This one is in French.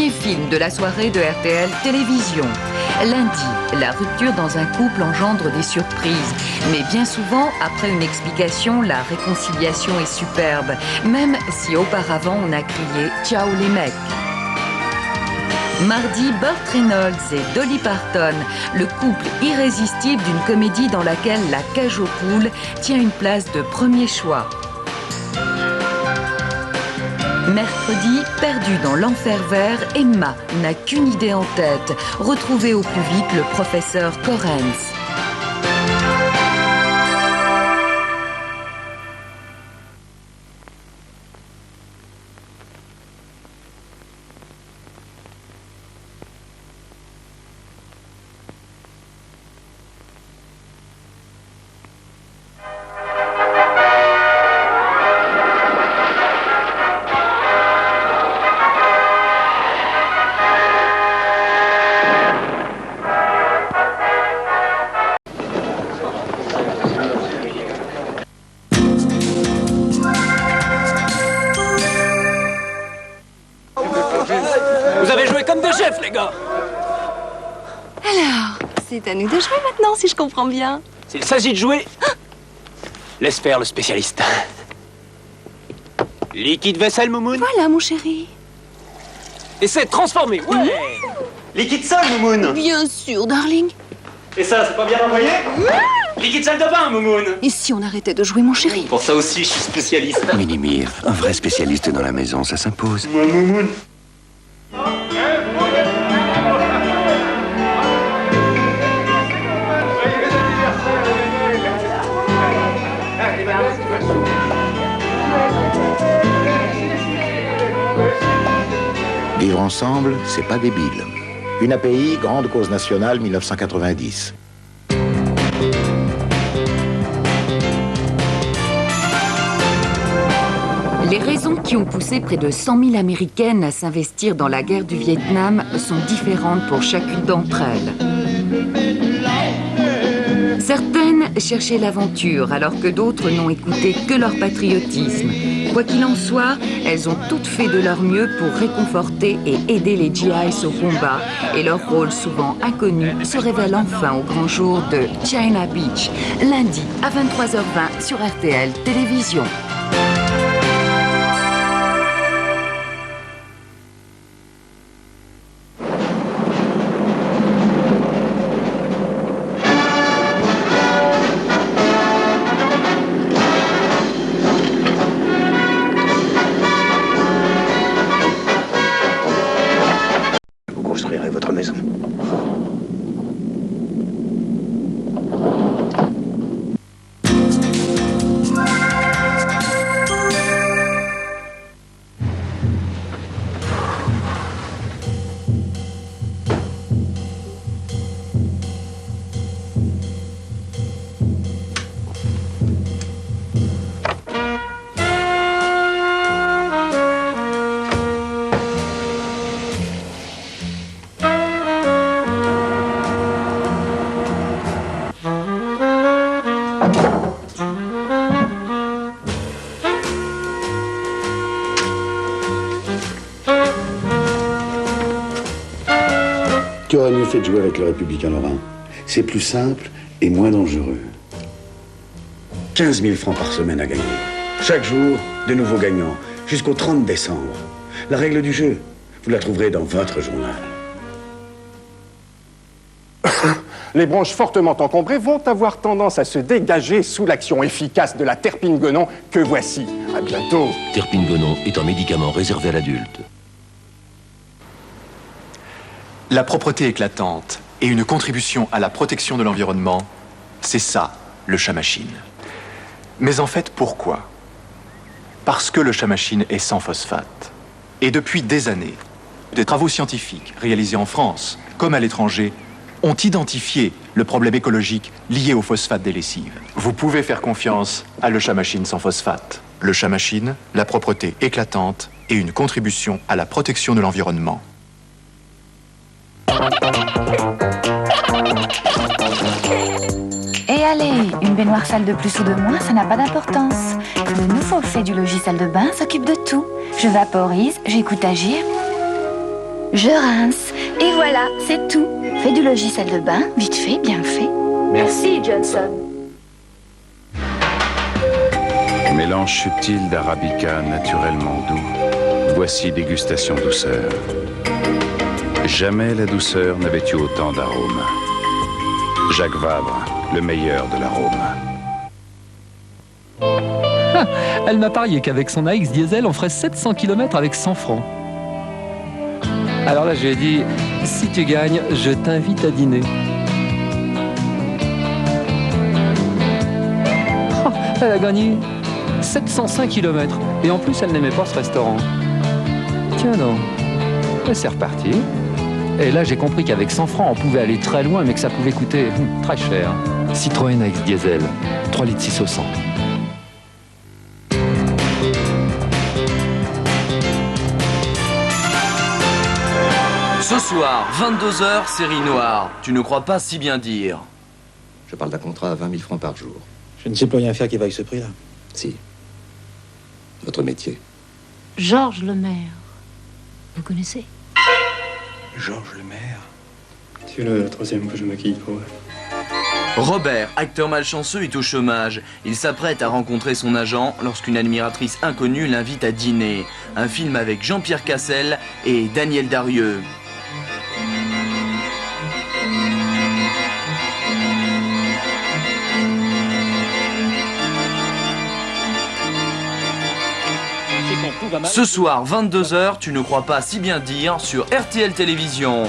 premier film de la soirée de RTL Télévision. Lundi, la rupture dans un couple engendre des surprises. Mais bien souvent, après une explication, la réconciliation est superbe. Même si auparavant on a crié « Ciao les mecs ». Mardi, Burt Reynolds et Dolly Parton, le couple irrésistible d'une comédie dans laquelle la cage aux poules tient une place de premier choix. Mercredi, perdue dans l'enfer vert, Emma n'a qu'une idée en tête, retrouver au plus vite le professeur Correns. Vous avez joué comme des chefs, les gars. Alors, c'est à nous de jouer maintenant, si je comprends bien. S'il s'agit de jouer, laisse faire le spécialiste. Liquide vaisselle, Moumoun. Voilà, mon chéri. Essaie de transformer, ouais. Liquide sale, Moumoun. Bien sûr, darling. Et ça, c'est pas bien envoyé? Liquide salle de bain, Moumoun. Et si on arrêtait de jouer, mon chéri? Pour ça aussi, je suis spécialiste. Minimir, un vrai spécialiste dans la maison, ça s'impose. Moi, Moumoun. Vivre ensemble, c'est pas débile. Une API, grande cause nationale, 1990. Les raisons qui ont poussé près de 100 000 Américaines à s'investir dans la guerre du Vietnam sont différentes pour chacune d'entre elles. Certaines cherchaient l'aventure, alors que d'autres n'ont écouté que leur patriotisme. Quoi qu'il en soit, elles ont toutes fait de leur mieux pour réconforter et aider les GIs au combat, et leur rôle souvent inconnu se révèle enfin au grand jour de China Beach, lundi à 23h20 sur RTL Télévision. Votre maison. Tu aurais mieux fait de jouer avec le républicain Lorrain. C'est plus simple et moins dangereux. 15 000 francs par semaine à gagner. Chaque jour, de nouveaux gagnants, jusqu'au 30 décembre. La règle du jeu, vous la trouverez dans votre journal. Les branches fortement encombrées vont avoir tendance à se dégager sous l'action efficace de la terpingone que voici. À bientôt. Terpingone est un médicament réservé à l'adulte. La propreté éclatante et une contribution à la protection de l'environnement, c'est ça, le chat machine. Mais en fait, pourquoi? Parce que le chat machine est sans phosphate. Et depuis des années, des travaux scientifiques réalisés en France comme à l'étranger ont identifié le problème écologique lié au phosphate des lessives. Vous pouvez faire confiance à le chat machine sans phosphate. Le chat machine, la propreté éclatante et une contribution à la protection de l'environnement. Et allez, une baignoire sale de plus ou de moins, ça n'a pas d'importance. Le nouveau fait du logis salle de bain s'occupe de tout. Je vaporise, j'écoute agir. Je rince. Et voilà, c'est tout. Fais du logiciel de bain, vite fait, bien fait. Merci, Johnson. Mélange subtil d'arabica naturellement doux. Voici dégustation douceur. Jamais la douceur n'avait eu autant d'arômes. Jacques Vabre, le meilleur de l'arôme. Elle m'a parié qu'avec son AX diesel, on ferait 700 km avec 100 francs. Alors là, je lui ai dit, si tu gagnes, je t'invite à dîner. Oh, elle a gagné 705 km. Et en plus, elle n'aimait pas ce restaurant. Tiens donc. Et c'est reparti. Et là, j'ai compris qu'avec 100 francs, on pouvait aller très loin, mais que ça pouvait coûter très cher. Citroën AX diesel, 3 litres 6 au 100. Ce soir, 22h, série noire. Tu ne crois pas si bien dire. Je parle d'un contrat à 20 000 francs par jour. Je ne sais plus rien faire qui vaille ce prix-là. Si. Votre métier. Georges Lemaire. Vous connaissez? Georges Lemaire. C'est le troisième que je me quitte pour elle. Robert, acteur malchanceux, est au chômage. Il s'apprête à rencontrer son agent lorsqu'une admiratrice inconnue l'invite à dîner. Un film avec Jean-Pierre Cassel et Daniel Darieux. Ce soir, 22h, tu ne crois pas si bien dire sur RTL Télévision.